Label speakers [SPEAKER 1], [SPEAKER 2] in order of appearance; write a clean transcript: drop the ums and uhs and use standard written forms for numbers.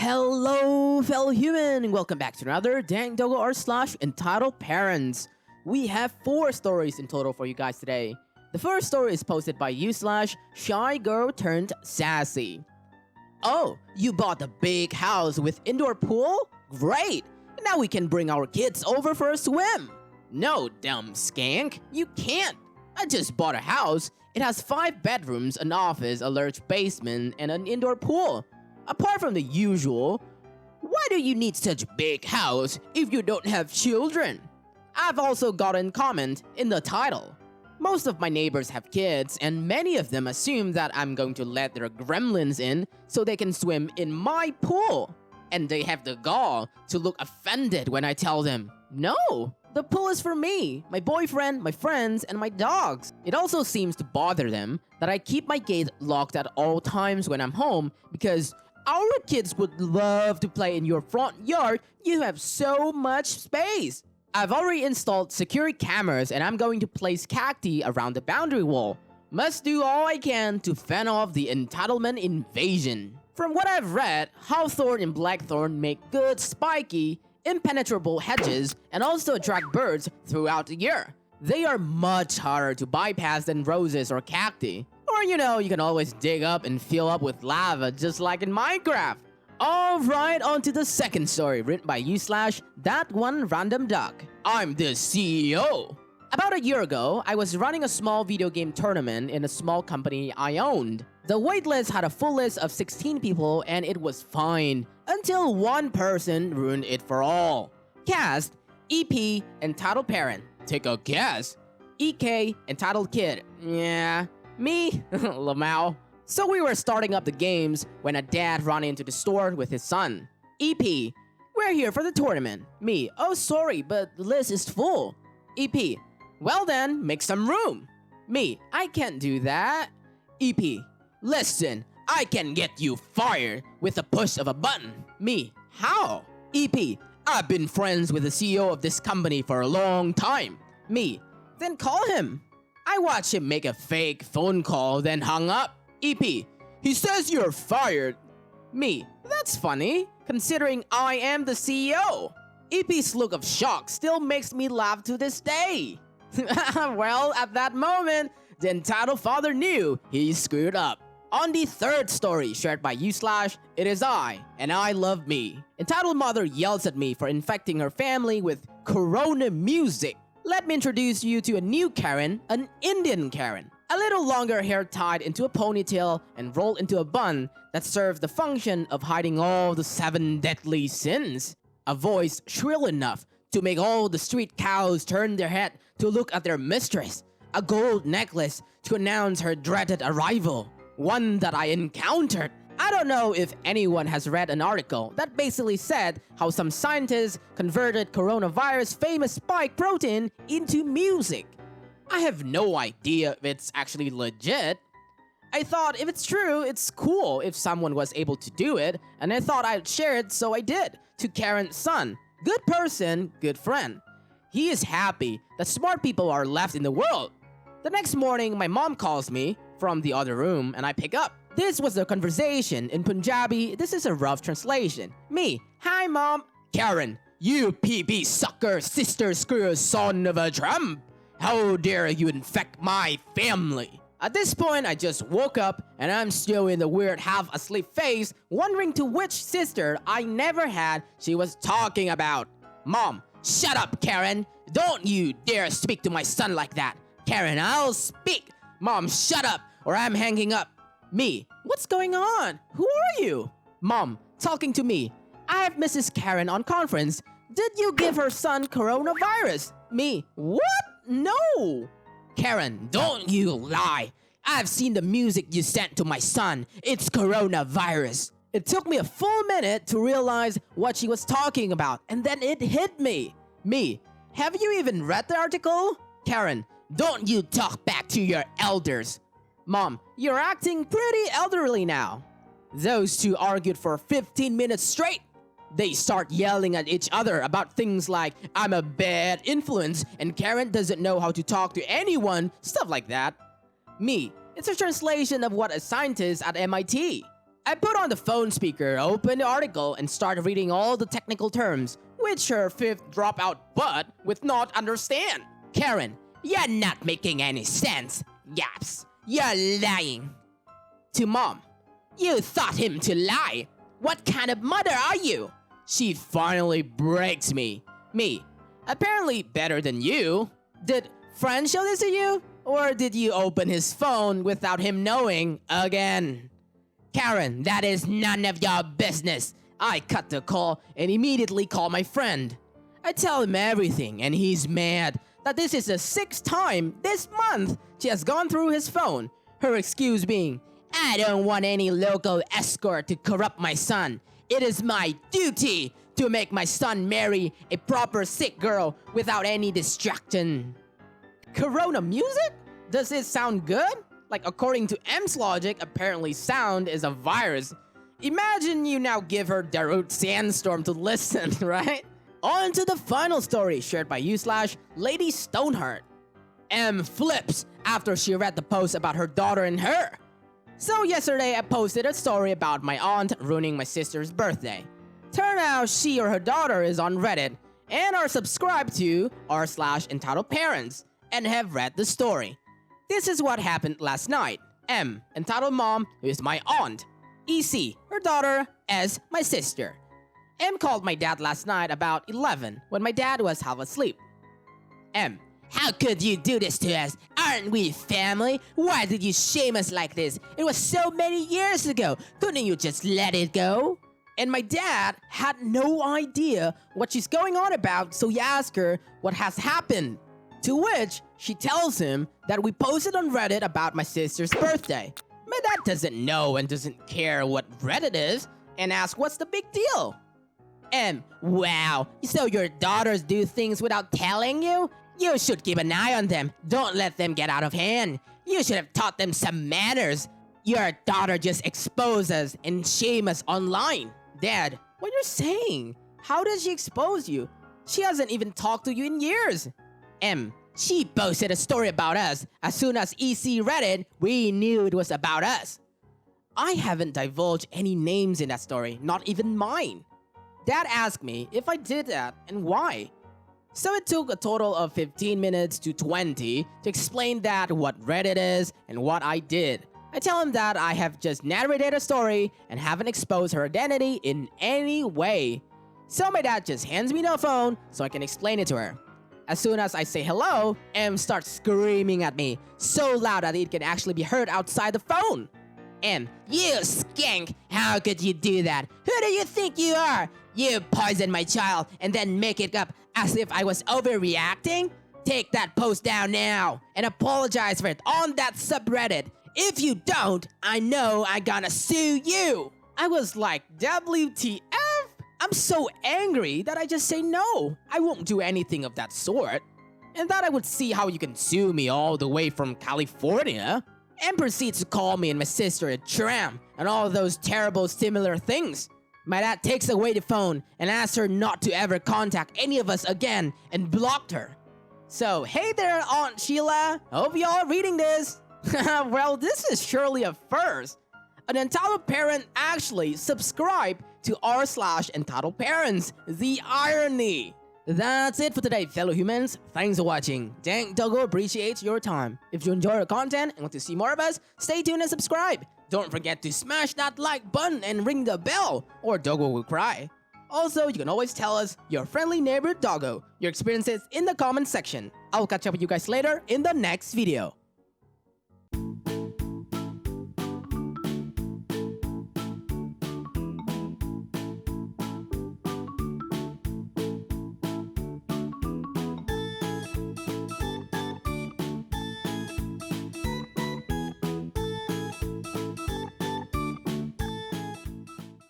[SPEAKER 1] Hello, fellow human, and welcome back to another Dank Doggo rSlash entitled Parents. We have 4 stories in total for you guys today. The first story is posted by rSlash Shy Girl Turned Sassy. Oh, you bought a big house with indoor pool? Great! Now we can bring our kids over for a swim. No, dumb skank, you can't. I just bought a house. It has 5 bedrooms, an office, a large basement, and an indoor pool. Apart from the usual, why do you need such a big house if you don't have children? I've also gotten comment in the title. Most of my neighbors have kids, and many of them assume that I'm going to let their gremlins in so they can swim in my pool. And they have the gall to look offended when I tell them, no, the pool is for me, my boyfriend, my friends, and my dogs. It also seems to bother them that I keep my gate locked at all times when I'm home because our kids would love to play in your front yard. You have so much space. I've already installed security cameras and I'm going to place cacti around the boundary wall. Must do all I can to fend off the entitlement invasion. From what I've read, hawthorn and blackthorn make good spiky, impenetrable hedges and also attract birds throughout the year. They are much harder to bypass than roses or cacti. Or you can always dig up and fill up with lava just like in Minecraft. Alright, on to the second story written by rSlash That One Random Duck. I'm the CEO. About a year ago, I was running a small video game tournament in a small company I owned. The waitlist had a full list of 16 people and it was fine until one person ruined it for all. Cast, EP, entitled parent. Take a guess. EK, entitled kid. Yeah. Me? Lamau. So we were starting up the games when a dad ran into the store with his son. EP, we're here for the tournament. Me, oh sorry, but the list is full. EP, well then, make some room. Me, I can't do that. EP, listen, I can get you fired with the push of a button. Me, how? EP, I've been friends with the CEO of this company for a long time. Me, then call him. I watched him make a fake phone call, then hung up. EP, he says you're fired. Me, that's funny, considering I am the CEO. EP's look of shock still makes me laugh to this day. Well, at that moment, the entitled father knew he screwed up. On the third story shared by rSlash, it is I, and I love me. Entitled mother yells at me for infecting her family with Corona music. Let me introduce you to a new Karen, an Indian Karen. A little longer hair tied into a ponytail and rolled into a bun that served the function of hiding all the 7 deadly sins. A voice shrill enough to make all the street cows turn their head to look at their mistress. A gold necklace to announce her dreaded arrival. One that I encountered. I don't know if anyone has read an article that basically said how some scientists converted coronavirus famous spike protein into music. I have no idea if it's actually legit. I thought if it's true, it's cool if someone was able to do it, and I thought I'd share it, so I did. To Karen's son. Good person, good friend. He is happy that smart people are left in the world. The next morning, my mom calls me from the other room and I pick up. This was the conversation. In Punjabi, this is a rough translation. Me, hi mom. Karen, you PB sucker, sister screw son of a Trump. How dare you infect my family? At this point, I just woke up and I'm still in the weird half-asleep phase, wondering to which sister I never had she was talking about. Mom, shut up, Karen. Don't you dare speak to my son like that. Karen, I'll speak. Mom, shut up or I'm hanging up. Me, what's going on? Who are you? Mom, talking to me. I have Mrs. Karen on conference. Did you give her son coronavirus? Me, what? No. Karen, don't you lie. I've seen the music you sent to my son. It's coronavirus. It took me a full minute to realize what she was talking about, and then it hit me. Me, have you even read the article? Karen, don't you talk back to your elders. Mom, you're acting pretty elderly now. Those two argued for 15 minutes straight. They start yelling at each other about things like, I'm a bad influence and Karen doesn't know how to talk to anyone, stuff like that. Me, it's a translation of what a scientist at MIT. I put on the phone speaker, opened the article, and started reading all the technical terms, which her fifth dropout butt would not understand. Karen, you're not making any sense. Gaps. You're lying. To mom, you thought him to lie. What kind of mother are you? She finally breaks me. Me, apparently better than you. Did Fran show this to you? Or did you open his phone without him knowing again? Karen, that is none of your business. I cut the call and immediately call my friend. I tell him everything and he's mad that this is the 6th time this month she has gone through his phone. Her excuse being, I don't want any local escort to corrupt my son. It is my duty to make my son marry a proper sick girl without any distraction. Corona music? Does it sound good? Like, according to M's logic, apparently sound is a virus. Imagine you now give her Darude Sandstorm to listen, right? On to the final story shared by /Lady Stoneheart. M flips after she read the post about her daughter and her. So yesterday I posted a story about my aunt ruining my sister's birthday. Turn out she or her daughter is on Reddit and are subscribed to r/EntitledParents and have read the story. This is what happened last night. M, entitled mom, who is my aunt. EC, her daughter, S, my sister. M called my dad last night about 11 when my dad was half asleep. M, how could you do this to us? Aren't we family? Why did you shame us like this? It was so many years ago. Couldn't you just let it go? And my dad had no idea what she's going on about, so he asked her what has happened. To which she tells him that we posted on Reddit about my sister's birthday. My dad doesn't know and doesn't care what Reddit is and asks what's the big deal. M, wow, so your daughters do things without telling you? You should keep an eye on them. Don't let them get out of hand. You should have taught them some manners. Your daughter just exposed us and shame us online. Dad, what you're saying? How does she expose you? She hasn't even talked to you in years. M, she posted a story about us. As soon as EC read it, we knew it was about us. I haven't divulged any names in that story, not even mine. Dad asked me if I did that and why. So it took a total of 15 minutes to 20 to explain that what Reddit is and what I did. I tell him that I have just narrated a story and haven't exposed her identity in any way. So my dad just hands me the phone so I can explain it to her. As soon as I say hello, M starts screaming at me, so loud that it can actually be heard outside the phone. M, you skank! How could you do that? Who do you think you are? You poisoned my child and then make it up as if I was overreacting? Take that post down now and apologize for it on that subreddit. If you don't, I know I'm gonna sue you. I was like, WTF? I'm so angry that I just say no. I won't do anything of that sort. And that I would see how you can sue me all the way from California. And proceeds to call me and my sister a tramp and all those terrible similar things. My dad takes away the phone and asks her not to ever contact any of us again and blocked her. So, hey there, Aunt Sheila. Hope y'all are reading this. Well, this is surely a first. An entitled parent actually subscribed to r/EntitledParents. The irony. That's it for today, fellow humans. Thanks for watching. Dank Doggo appreciates your time. If you enjoy our content and want to see more of us, stay tuned and subscribe. Don't forget to smash that like button and ring the bell, or Doggo will cry. Also, you can always tell us, your friendly neighbor Doggo, your experiences in the comment section. I'll catch up with you guys later in the next video.